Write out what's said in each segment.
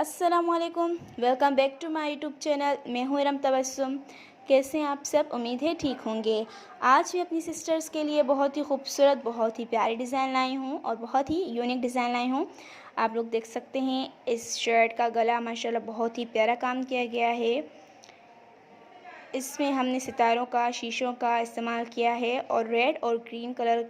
अस्सलामुअलैकुम, welcome back to my YouTube channel. मैं हूँ इरम तबस्सुम। कैसे हैं आप सब? उम्मीद है ठीक होंगे। आज भी अपनी सिस्टर्स के लिए बहुत ही खूबसूरत, बहुत ही प्यारी डिज़ाइन लाई हूँ और बहुत ही यूनिक डिज़ाइन लाई हूँ। आप लोग देख सकते हैं इस शर्ट का गला माशाल्लाह बहुत ही प्यारा काम किया गया है। इसमें हमने सितारों का, शीशों का इस्तेमाल किया है और रेड और ग्रीन कलर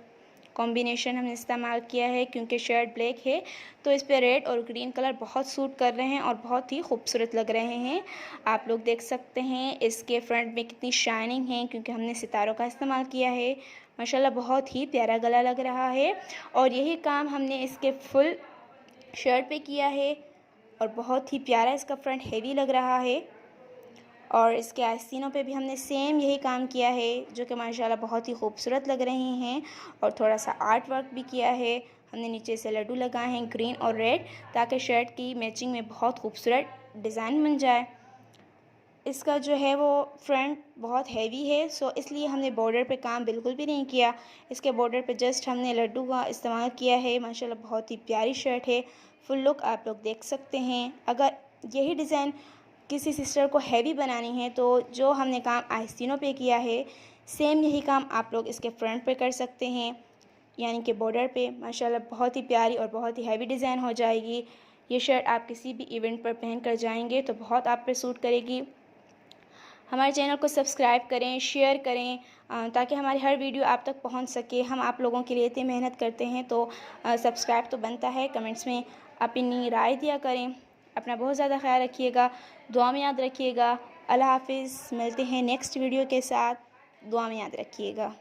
कॉम्बिनेशन हमने इस्तेमाल किया है, क्योंकि शर्ट ब्लैक है तो इस पे रेड और ग्रीन कलर बहुत सूट कर रहे हैं और बहुत ही खूबसूरत लग रहे हैं। आप लोग देख सकते हैं इसके फ्रंट में कितनी शाइनिंग है, क्योंकि हमने सितारों का इस्तेमाल किया है। माशाल्लाह बहुत ही प्यारा गला लग रहा है और यही काम हमने इसके फुल शर्ट पे किया है और बहुत ही प्यारा इसका फ्रंट हेवी लग रहा है। और इसके आस्तीनों पे भी हमने सेम यही काम किया है, जो कि माशाल्लाह बहुत ही खूबसूरत लग रही हैं। और थोड़ा सा आर्ट वर्क भी किया है। हमने नीचे से लड्डू लगाए हैं ग्रीन और रेड, ताकि शर्ट की मैचिंग में बहुत खूबसूरत डिज़ाइन बन जाए। इसका जो है वो फ्रंट बहुत हैवी है, सो इसलिए हमने बॉर्डर पे काम बिल्कुल भी नहीं किया। इसके बॉर्डर पे जस्ट हमने लड्डू का इस्तेमाल किया है। माशाल्लाह बहुत ही प्यारी शर्ट है। फुल लुक आप लोग देख सकते हैं। अगर यही डिज़ाइन किसी सिस्टर को हैवी बनानी है तो जो हमने काम आस्तीनों पे किया है, सेम यही काम आप लोग इसके फ्रंट पे कर सकते हैं, यानी कि बॉर्डर पे। माशाल्लाह बहुत ही प्यारी और बहुत ही हैवी डिज़ाइन हो जाएगी। ये शर्ट आप किसी भी इवेंट पर पहन कर जाएंगे तो बहुत आप पे सूट करेगी। हमारे चैनल को सब्सक्राइब करें, शेयर करें, ताकि हमारी हर वीडियो आप तक पहुंच सके। हम आप लोगों के लिए इतनी मेहनत करते हैं तो सब्सक्राइब तो बनता है। कमेंट्स में अपनी राय दिया करें। अपना बहुत ज़्यादा ख्याल रखिएगा, दुआ में याद रखिएगा। अल्लाह हाफिज़। मिलते हैं नेक्स्ट वीडियो के साथ। दुआ में याद रखिएगा।